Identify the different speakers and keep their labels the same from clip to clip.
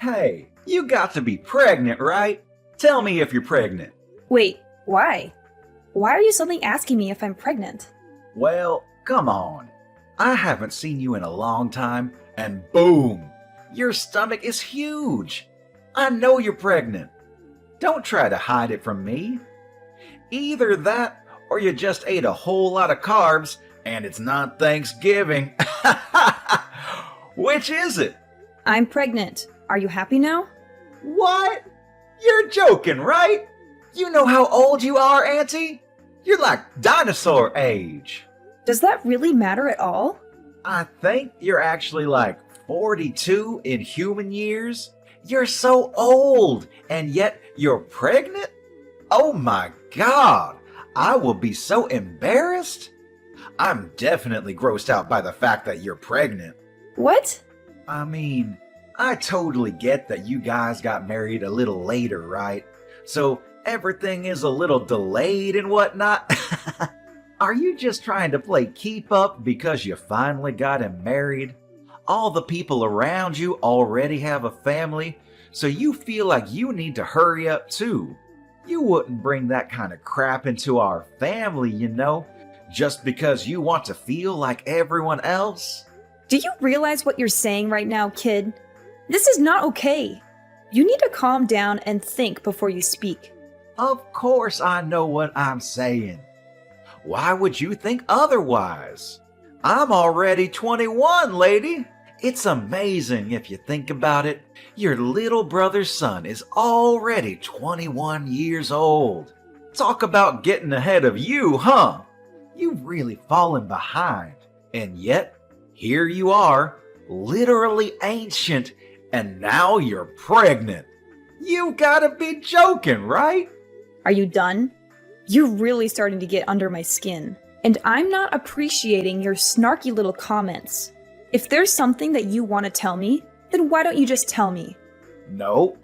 Speaker 1: Hey, you got to be pregnant, right? Tell me if you're pregnant.
Speaker 2: Wait, why? Why are you suddenly asking me if I'm pregnant?
Speaker 1: Well, come on. I haven't seen you in a long time, and boom! Your stomach is huge. I know you're pregnant. Don't try to hide it from me. Either that, or you just ate a whole lot of carbs, and it's not Thanksgiving. Which is it?
Speaker 2: I'm pregnant. Are you happy now?
Speaker 1: What? You're joking, right? You know how old you are, Auntie? You're like dinosaur age.
Speaker 2: Does that really matter at all?
Speaker 1: I think you're actually like 42 in human years. You're so old, and yet you're pregnant? Oh my God, I will be so embarrassed. I'm definitely grossed out by the fact that you're pregnant.
Speaker 2: What?
Speaker 1: I mean, I totally get that you guys got married a little later, right? So everything is a little delayed and whatnot. Are you just trying to play keep up because you finally got him married? All the people around you already have a family, so you feel like you need to hurry up too. You wouldn't bring that kind of crap into our family, you know, just because you want to feel like everyone else.
Speaker 2: Do you realize what you're saying right now, kid? This is not okay. You need to calm down and think before you speak.
Speaker 1: Of course I know what I'm saying. Why would you think otherwise? I'm already 21, lady. It's amazing if you think about it. Your little brother's son is already 21 years old. Talk about getting ahead of you, huh? You've really fallen behind. And yet, here you are, literally ancient, and now you're pregnant. You gotta be joking, right?
Speaker 2: Are you done? You're really starting to get under my skin, and I'm not appreciating your snarky little comments. If there's something that you want to tell me, then why don't you just tell me?
Speaker 1: Nope.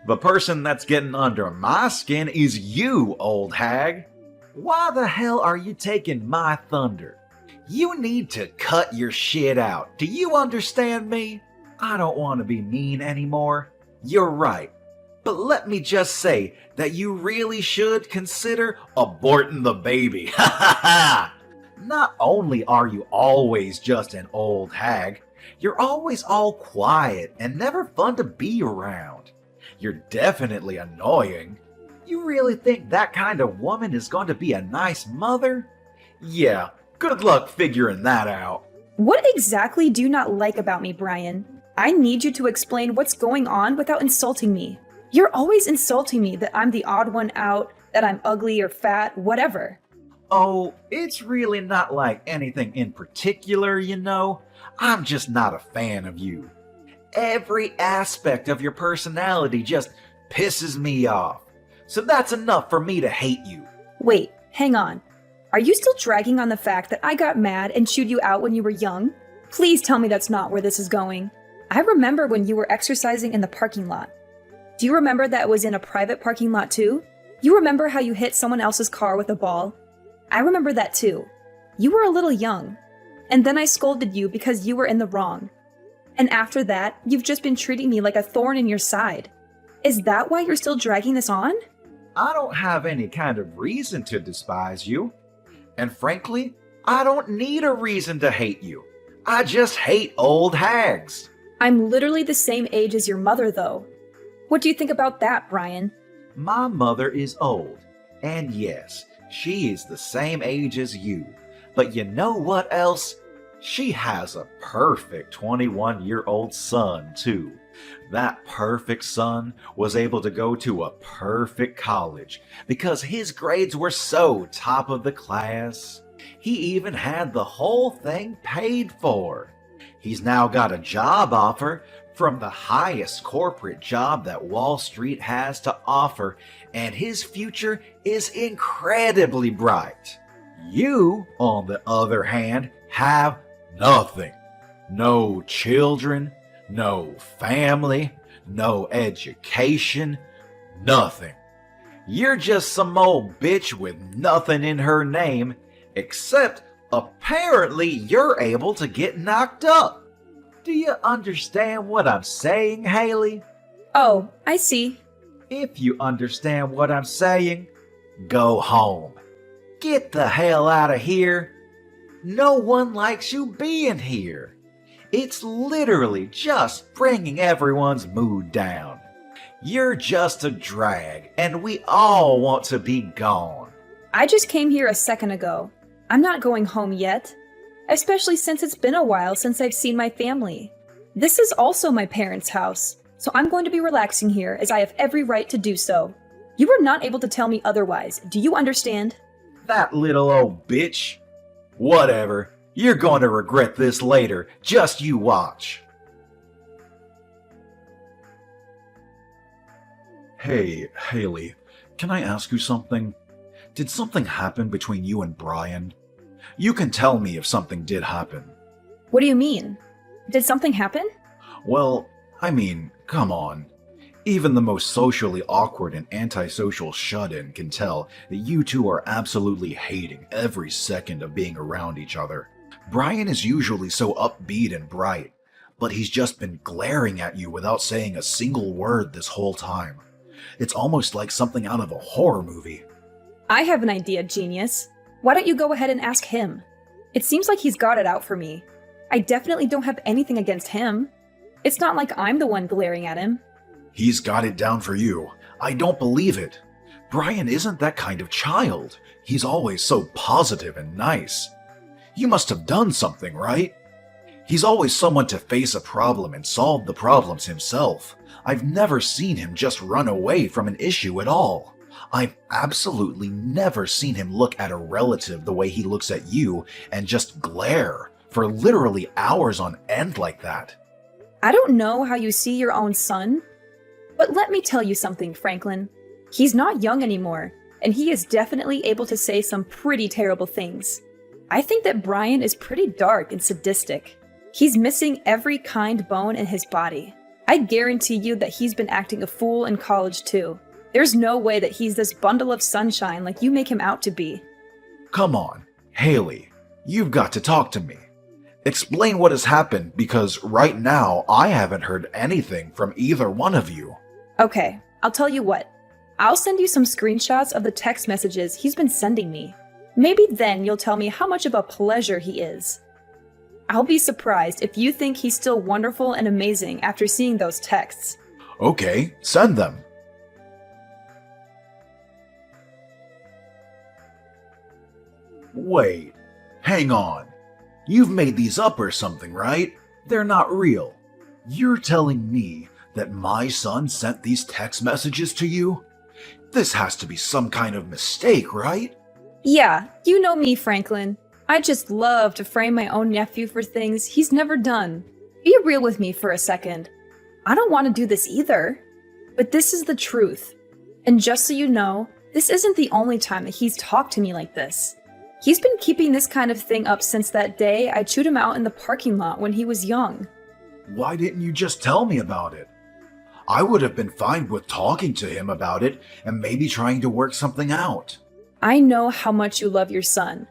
Speaker 1: The person that's getting under my skin is you, old hag. Why the hell are you taking my thunder? You need to cut your shit out. Do you understand me? I don't want to be mean anymore. You're right. But let me just say that you really should consider aborting the baby. Ha ha ha! Not only are you always just an old hag, you're always all quiet and never fun to be around. You're definitely annoying. You really think that kind of woman is going to be a nice mother? Yeah, good luck figuring that out.
Speaker 2: What exactly do you not like about me, Brian? I need you to explain what's going on without insulting me. You're always insulting me that I'm the odd one out, that I'm ugly or fat, whatever.
Speaker 1: Oh, it's really not like anything in particular, you know. I'm just not a fan of you. Every aspect of your personality just pisses me off. So that's enough for me to hate you.
Speaker 2: Wait, hang on. Are you still dragging on the fact that I got mad and chewed you out when you were young? Please tell me that's not where this is going. I remember when you were exercising in the parking lot. Do you remember that it was in a private parking lot too? You remember how you hit someone else's car with a ball? I remember that too. You were a little young. And then I scolded you because you were in the wrong. And after that, you've just been treating me like a thorn in your side. Is that why you're still dragging this on?
Speaker 1: I don't have any kind of reason to despise you. And frankly, I don't need a reason to hate you. I just hate old hags.
Speaker 2: I'm literally the same age as your mother, though. What do you think about that, Brian?
Speaker 1: My mother is old. And yes, she is the same age as you. But you know what else? She has a perfect 21-year-old son, too. That perfect son was able to go to a perfect college because his grades were so top of the class. He even had the whole thing paid for. He's now got a job offer from the highest corporate job that Wall Street has to offer, and his future is incredibly bright. You, on the other hand, have nothing. No children, no family, no education, nothing. You're just some old bitch with nothing in her name, except apparently you're able to get knocked up. Do you understand what I'm saying, Haley?
Speaker 2: Oh, I see.
Speaker 1: If you understand what I'm saying, go home. Get the hell out of here. No one likes you being here. It's literally just bringing everyone's mood down. You're just a drag, and we all want to be gone.
Speaker 2: I just came here a second ago. I'm not going home yet, especially since it's been a while since I've seen my family. This is also my parents' house, so I'm going to be relaxing here as I have every right to do so. You were not able to tell me otherwise. Do you understand?
Speaker 1: That little old bitch. Whatever. You're going to regret this later. Just you watch.
Speaker 3: Hey, Haley, can I ask you something? Did something happen between you and Brian? You can tell me if something did happen.
Speaker 2: What do you mean? Did something happen?
Speaker 3: Well, I mean, come on. Even the most socially awkward and antisocial shut-in can tell that you two are absolutely hating every second of being around each other. Brian is usually so upbeat and bright, but he's just been glaring at you without saying a single word this whole time. It's almost like something out of a horror movie.
Speaker 2: I have an idea, genius. Why don't you go ahead and ask him? It seems like he's got it out for me. I definitely don't have anything against him. It's not like I'm the one glaring at him.
Speaker 3: He's got it down for you. I don't believe it. Brian isn't that kind of child. He's always so positive and nice. You must have done something, right? He's always someone to face a problem and solve the problems himself. I've never seen him just run away from an issue at all. I've absolutely never seen him look at a relative the way he looks at you and just glare for literally hours on end like that.
Speaker 2: I don't know how you see your own son, but let me tell you something, Franklin. He's not young anymore, and he is definitely able to say some pretty terrible things. I think that Brian is pretty dark and sadistic. He's missing every kind bone in his body. I guarantee you that he's been acting a fool in college too. There's no way that he's this bundle of sunshine like you make him out to be.
Speaker 3: Come on, Haley, you've got to talk to me. Explain what has happened, because right now I haven't heard anything from either one of you.
Speaker 2: Okay, I'll tell you what. I'll send you some screenshots of the text messages he's been sending me. Maybe then you'll tell me how much of a pleasure he is. I'll be surprised if you think he's still wonderful and amazing after seeing those texts.
Speaker 3: Okay, send them. Wait, hang on. You've made these up or something, right? They're not real. You're telling me that my son sent these text messages to you? This has to be some kind of mistake, right?
Speaker 2: Yeah, you know me, Franklin. I just love to frame my own nephew for things he's never done. Be real with me for a second. I don't want to do this either. But this is the truth. And just so you know, this isn't the only time that he's talked to me like this. He's been keeping this kind of thing up since that day I chewed him out in the parking lot when he was young.
Speaker 3: Why didn't you just tell me about it? I would have been fine with talking to him about it and maybe trying to work something out.
Speaker 2: I know how much you love your son,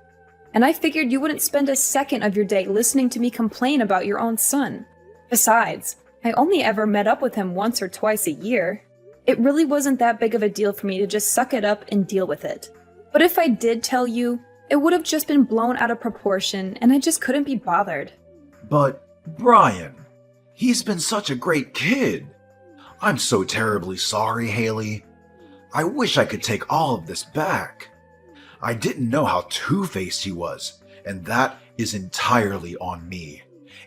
Speaker 2: and I figured you wouldn't spend a second of your day listening to me complain about your own son. Besides, I only ever met up with him once or twice a year. It really wasn't that big of a deal for me to just suck it up and deal with it. But if I did tell you, it would have just been blown out of proportion, and I just couldn't be bothered.
Speaker 3: But, Brian, he's been such a great kid. I'm so terribly sorry, Haley. I wish I could take all of this back. I didn't know how two-faced he was, and that is entirely on me.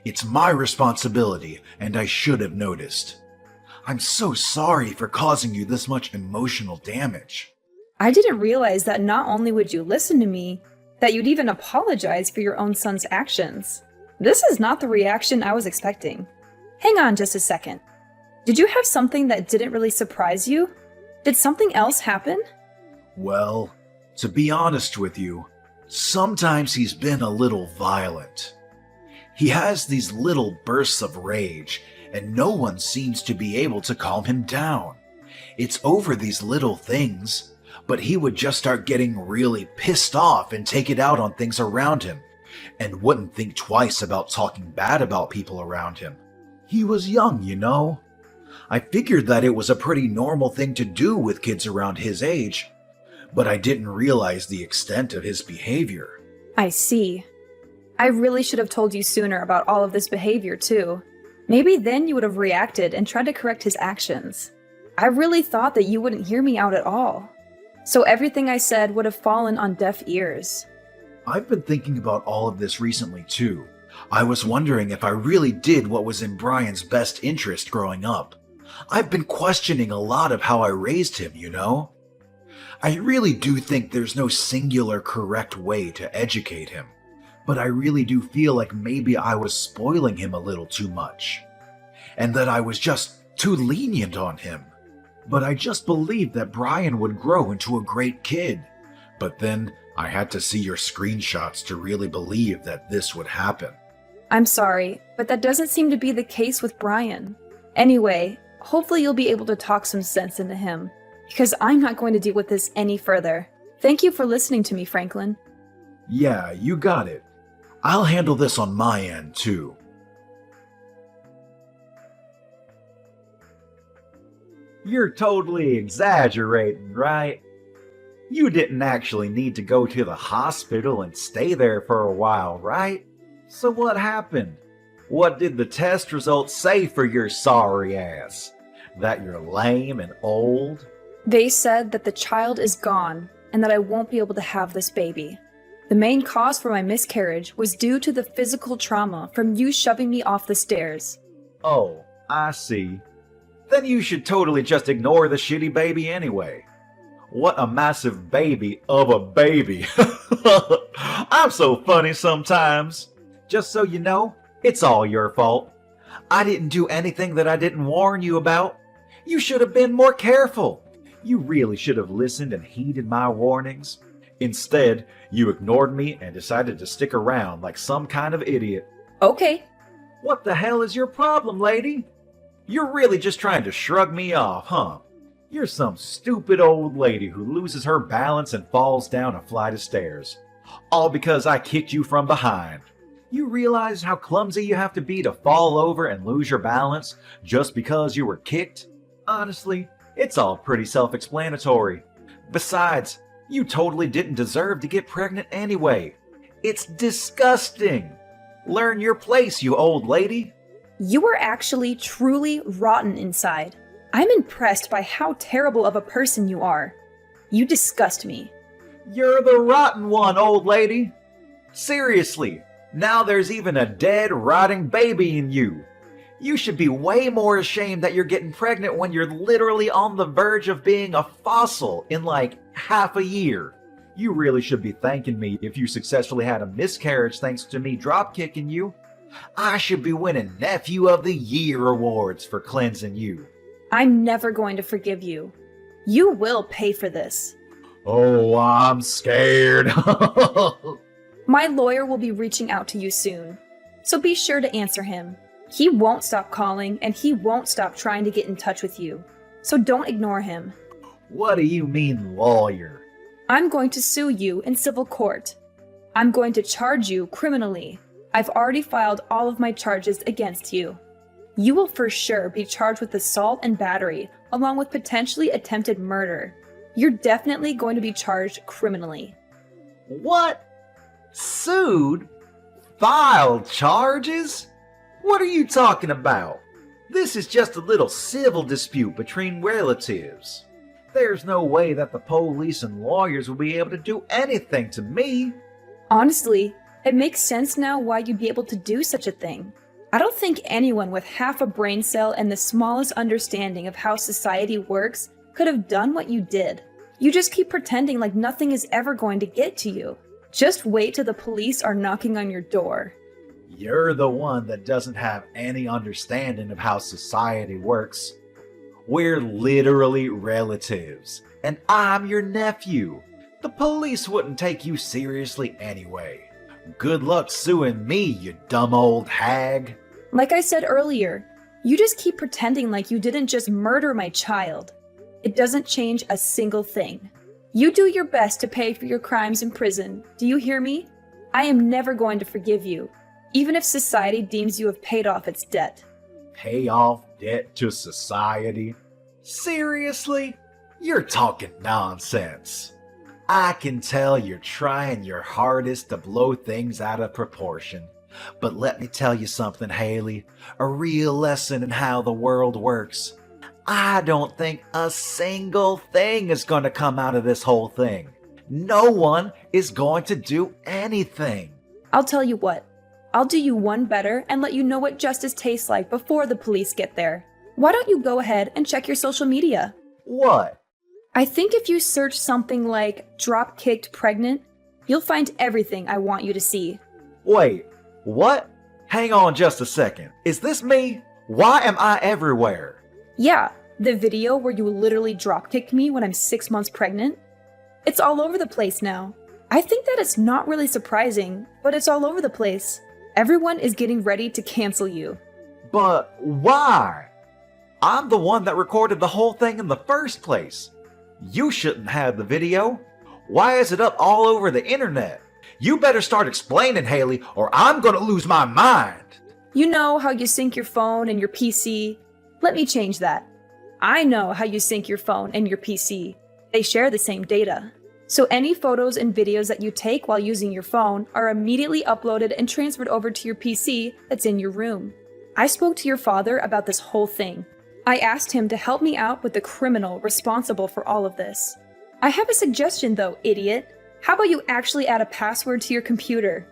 Speaker 3: It's my responsibility, and I should have noticed. I'm so sorry for causing you this much emotional damage.
Speaker 2: I didn't realize that not only would you listen to me, that you'd even apologize for your own son's actions. This is not the reaction I was expecting. Hang on just a second. Did you have something that didn't really surprise you? Did something else happen?
Speaker 3: Well, to be honest with you, sometimes he's been a little violent. He has these little bursts of rage, and no one seems to be able to calm him down. It's over these little things, but he would just start getting really pissed off and take it out on things around him, and wouldn't think twice about talking bad about people around him. He was young, you know. I figured that it was a pretty normal thing to do with kids around his age, but I didn't realize the extent of his behavior.
Speaker 2: I see. I really should have told you sooner about all of this behavior, too. Maybe then you would have reacted and tried to correct his actions. I really thought that you wouldn't hear me out at all. So everything I said would have fallen on deaf ears.
Speaker 3: I've been thinking about all of this recently, too. I was wondering if I really did what was in Brian's best interest growing up. I've been questioning a lot of how I raised him, you know? I really do think there's no singular correct way to educate him, but I really do feel like maybe I was spoiling him a little too much, and that I was just too lenient on him. But I just believed that Brian would grow into a great kid. But then I had to see your screenshots to really believe that this would happen.
Speaker 2: I'm sorry, but that doesn't seem to be the case with Brian. Anyway, hopefully you'll be able to talk some sense into him, because I'm not going to deal with this any further. Thank you for listening to me, Franklin.
Speaker 3: Yeah, you got it. I'll handle this on my end, too.
Speaker 1: You're totally exaggerating, right? You didn't actually need to go to the hospital and stay there for a while, right? So what happened? What did the test results say for your sorry ass? That you're lame and old?
Speaker 2: They said that the child is gone and that I won't be able to have this baby. The main cause for my miscarriage was due to the physical trauma from you shoving me off the stairs.
Speaker 1: Oh, I see. Then you should totally just ignore the shitty baby anyway. What a massive baby of a baby. I'm so funny sometimes. Just so you know, it's all your fault. I didn't do anything that I didn't warn you about. You should have been more careful. You really should have listened and heeded my warnings. Instead, you ignored me and decided to stick around like some kind of idiot.
Speaker 2: Okay.
Speaker 1: What the hell is your problem, lady? You're really just trying to shrug me off, huh? You're some stupid old lady who loses her balance and falls down a flight of stairs. All because I kicked you from behind. You realize how clumsy you have to be to fall over and lose your balance just because you were kicked? Honestly, it's all pretty self-explanatory. Besides, you totally didn't deserve to get pregnant anyway. It's disgusting. Learn your place, you old lady.
Speaker 2: You are actually truly rotten inside. I'm impressed by how terrible of a person you are. You disgust me.
Speaker 1: You're the rotten one, old lady. Seriously, now there's even a dead, rotting baby in you. You should be way more ashamed that you're getting pregnant when you're literally on the verge of being a fossil in like half a year. You really should be thanking me if you successfully had a miscarriage thanks to me drop-kicking you. I should be winning Nephew of the Year awards for cleansing you.
Speaker 2: I'm never going to forgive you. You will pay for this.
Speaker 3: Oh, I'm scared.
Speaker 2: My lawyer will be reaching out to you soon, so be sure to answer him. He won't stop calling and he won't stop trying to get in touch with you, so don't ignore him.
Speaker 1: What do you mean, lawyer?
Speaker 2: I'm going to sue you in civil court. I'm going to charge you criminally. I've already filed all of my charges against you. You will for sure be charged with assault and battery, along with potentially attempted murder. You're definitely going to be charged criminally.
Speaker 1: What? Sued? Filed charges? What are you talking about? This is just a little civil dispute between relatives. There's no way that the police and lawyers will be able to do anything to me.
Speaker 2: Honestly, it makes sense now why you'd be able to do such a thing. I don't think anyone with half a brain cell and the smallest understanding of how society works could have done what you did. You just keep pretending like nothing is ever going to get to you. Just wait till the police are knocking on your door.
Speaker 1: You're the one that doesn't have any understanding of how society works. We're literally relatives, and I'm your nephew. The police wouldn't take you seriously anyway. Good luck suing me, you dumb old hag.
Speaker 2: Like I said earlier, you just keep pretending like you didn't just murder my child. It doesn't change a single thing. You do your best to pay for your crimes in prison. Do you hear me? I am never going to forgive you, even if society deems you have paid off its debt.
Speaker 1: Pay off
Speaker 3: debt to society? Seriously? You're talking nonsense. I can tell you're trying your hardest to blow things out of proportion. But let me tell you something, Haley. A real lesson in how the world works. I don't think a single thing is going to come out of this whole thing. No one is going to do anything.
Speaker 2: I'll tell you what. I'll do you one better and let you know what justice tastes like before the police get there. Why don't you go ahead and check your social media?
Speaker 1: What?
Speaker 2: I think if you search something like drop-kicked pregnant, you'll find everything I want you to see.
Speaker 1: Wait, what? Hang on just a second. Is this me? Why am I everywhere?
Speaker 2: Yeah, the video where you literally drop-kicked me when I'm 6 months pregnant. It's all over the place now. I think that it's not really surprising, but it's all over the place. Everyone is getting ready to cancel you.
Speaker 1: But why? I'm the one that recorded the whole thing in the first place. You shouldn't have the video. Why is it up all over the internet? You better start explaining, Haley, or I'm gonna lose my mind.
Speaker 2: You know how you sync your phone and your PC? Let me change that. I know how you sync your phone and your PC. They share the same data. So any photos and videos that you take while using your phone are immediately uploaded and transferred over to your PC that's in your room. I spoke to your father about this whole thing. I asked him to help me out with the criminal responsible for all of this. I have a suggestion though, idiot. How about you actually add a password to your computer?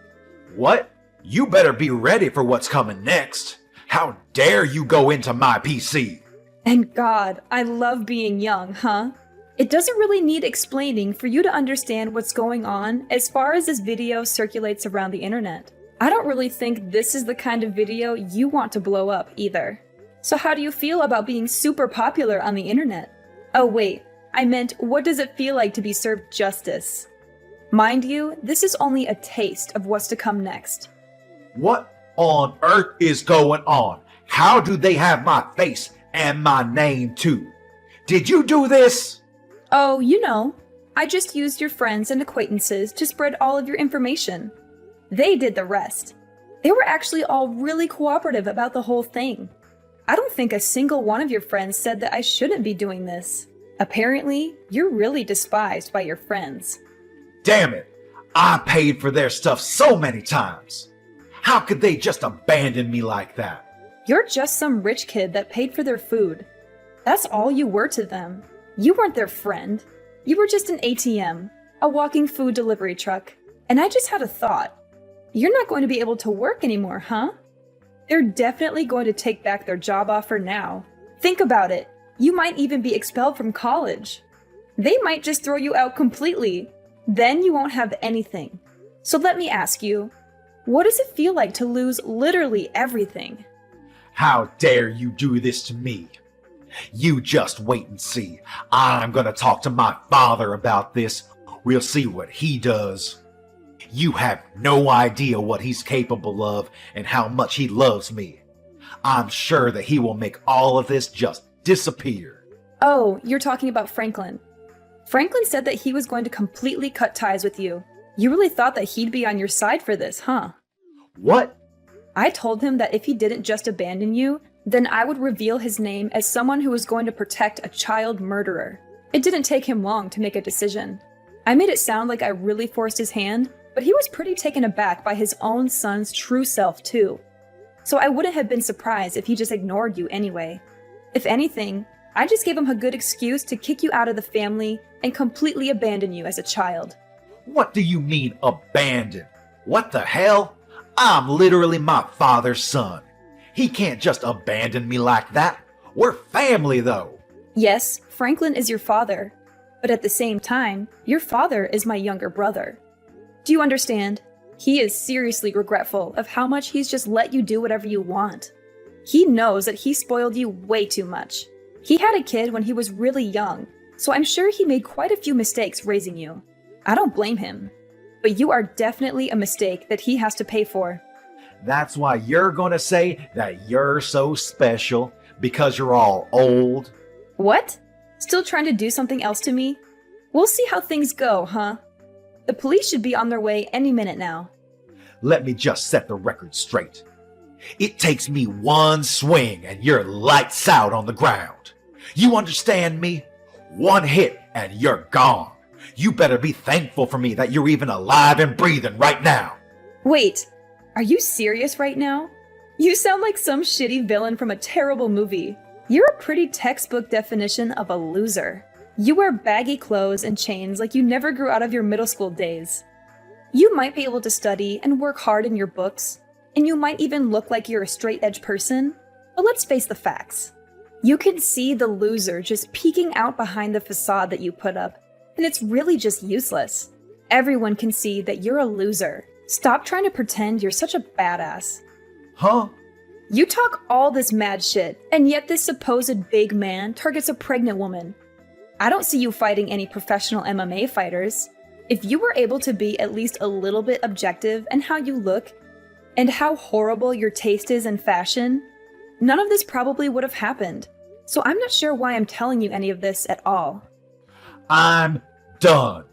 Speaker 3: What? You better be ready for what's coming next. How dare you go into my PC?
Speaker 2: And God, I love being young, huh? It doesn't really need explaining for you to understand what's going on as far as this video circulates around the internet. I don't really think this is the kind of video you want to blow up either. So how do you feel about being super popular on the internet? Oh wait, I meant what does it feel like to be served justice? Mind you, this is only a taste of what's to come next.
Speaker 3: What on earth is going on? How do they have my face and my name too? Did you do this?
Speaker 2: Oh, you know, I just used your friends and acquaintances to spread all of your information. They did the rest. They were actually all really cooperative about the whole thing. I don't think a single one of your friends said that I shouldn't be doing this. Apparently, you're really despised by your friends.
Speaker 3: Damn it! I paid for their stuff so many times. How could they just abandon me like that?
Speaker 2: You're just some rich kid that paid for their food. That's all you were to them. You weren't their friend. You were just an ATM, a walking food delivery truck. And I just had a thought. You're not going to be able to work anymore, huh? They're definitely going to take back their job offer now. Think about it. You might even be expelled from college. They might just throw you out completely. Then you won't have anything. So let me ask you, what does it feel like to lose literally everything?
Speaker 3: How dare you do this to me? You just wait and see. I'm gonna talk to my father about this. We'll see what he does. You have no idea what he's capable of and how much he loves me. I'm sure that he will make all of this just disappear.
Speaker 2: Oh, you're talking about Franklin. Franklin said that he was going to completely cut ties with you. You really thought that he'd be on your side for this, huh?
Speaker 3: What?
Speaker 2: I told him that if he didn't just abandon you, then I would reveal his name as someone who was going to protect a child murderer. It didn't take him long to make a decision. I made it sound like I really forced his hand, but he was pretty taken aback by his own son's true self too. So I wouldn't have been surprised if he just ignored you anyway. If anything, I just gave him a good excuse to kick you out of the family and completely abandon you as a child.
Speaker 3: What do you mean abandon? What the hell? I'm literally my father's son. He can't just abandon me like that. We're family though.
Speaker 2: Yes, Franklin is your father, but at the same time, your father is my younger brother. Do you understand? He is seriously regretful of how much he's just let you do whatever you want. He knows that he spoiled you way too much. He had a kid when he was really young, so I'm sure he made quite a few mistakes raising you. I don't blame him, but you are definitely a mistake that he has to pay for.
Speaker 3: That's why you're gonna say that you're so special because you're all old.
Speaker 2: What? Still trying to do something else to me? We'll see how things go, huh? The police should be on their way any minute now.
Speaker 3: Let me just set the record straight. It takes me one swing and you're lights out on the ground. You understand me? One hit and you're gone. You better be thankful for me that you're even alive and breathing right now.
Speaker 2: Wait, are you serious right now? You sound like some shitty villain from a terrible movie. You're a pretty textbook definition of a loser. You wear baggy clothes and chains like you never grew out of your middle school days. You might be able to study and work hard in your books, and you might even look like you're a straight-edge person, but let's face the facts. You can see the loser just peeking out behind the facade that you put up, and it's really just useless. Everyone can see that you're a loser. Stop trying to pretend you're such a badass.
Speaker 3: Huh?
Speaker 2: You talk all this mad shit, and yet this supposed big man targets a pregnant woman. I don't see you fighting any professional MMA fighters. If you were able to be at least a little bit objective in how you look, and how horrible your taste is in fashion, none of this probably would have happened. So I'm not sure why I'm telling you any of this at all.
Speaker 3: I'm done.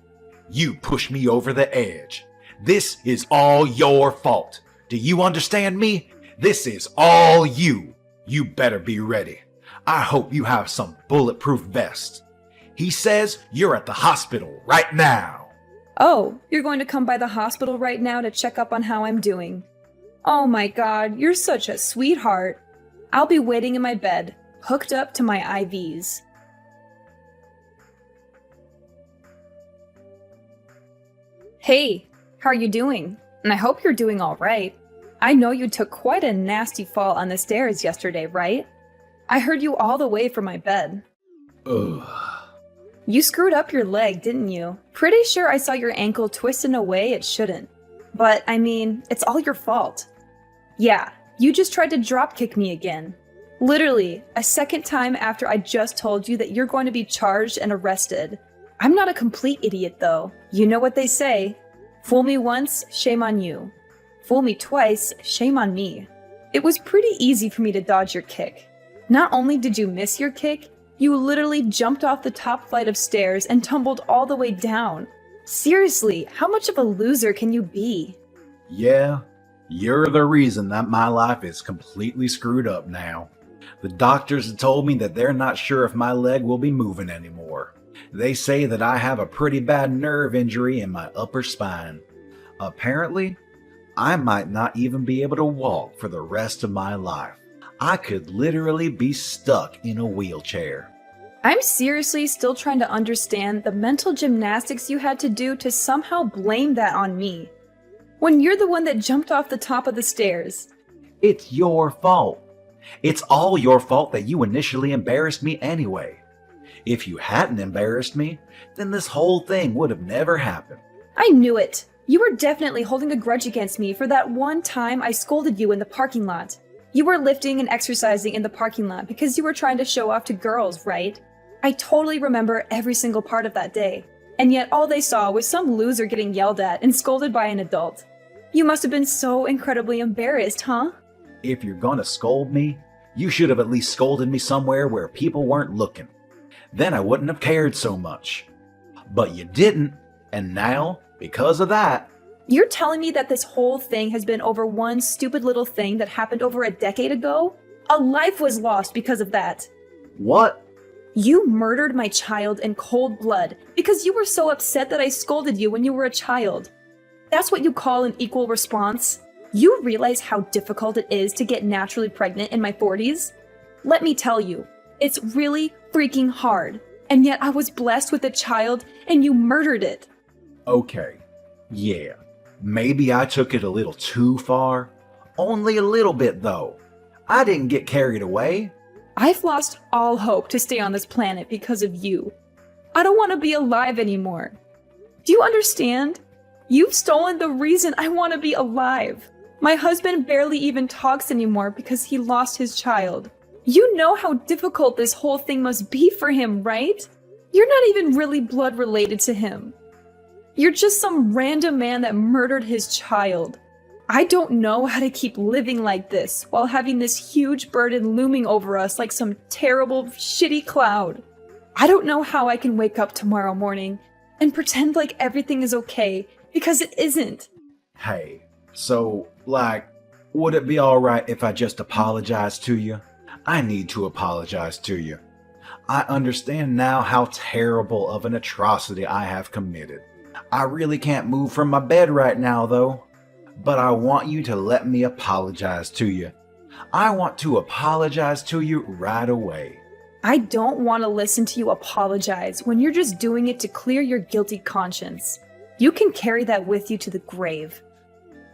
Speaker 3: You pushed me over the edge. This is all your fault. Do you understand me? This is all you. You better be ready. I hope you have some bulletproof vest. He says you're at the hospital right now.
Speaker 2: Oh, you're going to come by the hospital right now to check up on how I'm doing. Oh my god, you're such a sweetheart. I'll be waiting in my bed, hooked up to my IVs. Hey, how are you doing? And I hope you're doing all right. I know you took quite a nasty fall on the stairs yesterday, right? I heard you all the way from my bed.
Speaker 3: Ugh.
Speaker 2: You screwed up your leg, didn't you? Pretty sure I saw your ankle twist in a way it shouldn't. But, I mean, it's all your fault. Yeah, you just tried to dropkick me again. Literally, a second time after I just told you that you're going to be charged and arrested. I'm not a complete idiot, though. You know what they say. Fool me once, shame on you. Fool me twice, shame on me. It was pretty easy for me to dodge your kick. Not only did you miss your kick, you literally jumped off the top flight of stairs and tumbled all the way down. Seriously, how much of a loser can you be?
Speaker 3: Yeah, you're the reason that my life is completely screwed up now. The doctors have told me that they're not sure if my leg will be moving anymore. They say that I have a pretty bad nerve injury in my upper spine. Apparently, I might not even be able to walk for the rest of my life. I could literally be stuck in a wheelchair.
Speaker 2: I'm seriously still trying to understand the mental gymnastics you had to do to somehow blame that on me. When you're the one that jumped off the top of the stairs.
Speaker 1: It's your fault. It's all your fault that you initially embarrassed me anyway. If you hadn't embarrassed me, then this whole thing would have never happened.
Speaker 2: I knew it. You were definitely holding a grudge against me for that one time I scolded you in the parking lot. You were lifting and exercising in the parking lot because you were trying to show off to girls, right? I totally remember every single part of that day. And yet all they saw was some loser getting yelled at and scolded by an adult. You must have been so incredibly embarrassed, huh?
Speaker 1: If you're gonna scold me, you should have at least scolded me somewhere where people weren't looking. Then I wouldn't have cared so much. But you didn't, and now, because of that...
Speaker 2: You're telling me that this whole thing has been over one stupid little thing that happened over a decade ago? A life was lost because of that.
Speaker 1: What?
Speaker 2: You murdered my child in cold blood because you were so upset that I scolded you when you were a child. That's what you call an equal response? You realize how difficult it is to get naturally pregnant in my 40s? Let me tell you, it's really freaking hard. And yet I was blessed with a child and you murdered it.
Speaker 1: Okay, yeah. Maybe I took it a little too far. Only a little bit, though. I didn't get carried away.
Speaker 2: I've lost all hope to stay on this planet because of you. I don't want to be alive anymore. Do you understand? You've stolen the reason I want to be alive. My husband barely even talks anymore because he lost his child. You know how difficult this whole thing must be for him, right? You're not even really blood related to him. You're just some random man that murdered his child. I don't know how to keep living like this while having this huge burden looming over us like some terrible, shitty cloud. I don't know how I can wake up tomorrow morning and pretend like everything is okay, because it isn't.
Speaker 1: Hey, so, like,
Speaker 3: Would it be alright if I just apologize to you? I need to apologize to you. I understand now how terrible of an atrocity I have committed. I really can't move from my bed right now, though. But I want you to let me apologize to you. I want to apologize to you right away.
Speaker 2: I don't want to listen to you apologize when you're just doing it to clear your guilty conscience. You can carry that with you to the grave.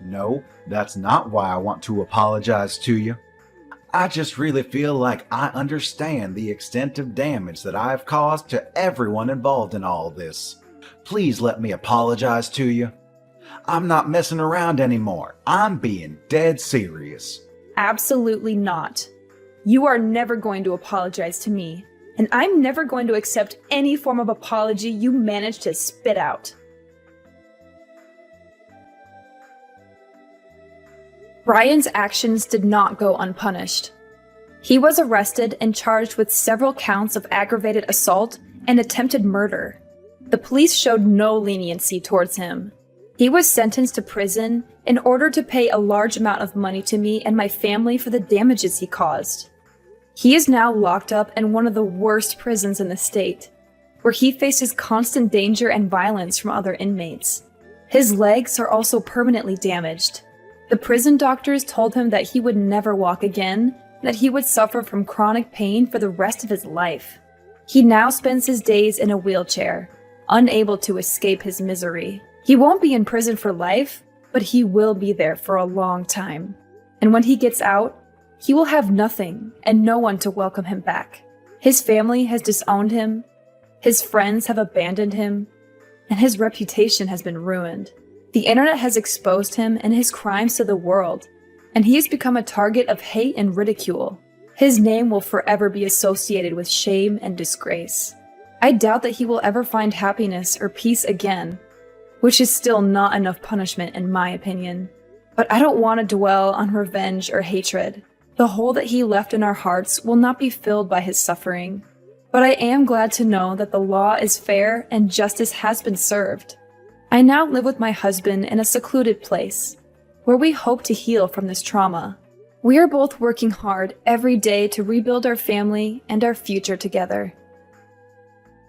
Speaker 3: No, that's not why I want to apologize to you. I just really feel like I understand the extent of damage that I have caused to everyone involved in all this. Please let me apologize to you. I'm not messing around anymore. I'm being dead serious.
Speaker 2: Absolutely not. You are never going to apologize to me, and I'm never going to accept any form of apology you manage to spit out. Brian's actions did not go unpunished. He was arrested and charged with several counts of aggravated assault and attempted murder. The police showed no leniency towards him. He was sentenced to prison in order to pay a large amount of money to me and my family for the damages he caused. He is now locked up in one of the worst prisons in the state, where he faces constant danger and violence from other inmates. His legs are also permanently damaged. The prison doctors told him that he would never walk again, and that he would suffer from chronic pain for the rest of his life. He now spends his days in a wheelchair, unable to escape his misery. He won't be in prison for life, but he will be there for a long time. And when he gets out, he will have nothing and no one to welcome him back. His family has disowned him, his friends have abandoned him, and his reputation has been ruined. The internet has exposed him and his crimes to the world, and he has become a target of hate and ridicule. His name will forever be associated with shame and disgrace. I doubt that he will ever find happiness or peace again, which is still not enough punishment in my opinion. But I don't want to dwell on revenge or hatred. The hole that he left in our hearts will not be filled by his suffering. But I am glad to know that the law is fair and justice has been served. I now live with my husband in a secluded place, where we hope to heal from this trauma. We are both working hard every day to rebuild our family and our future together.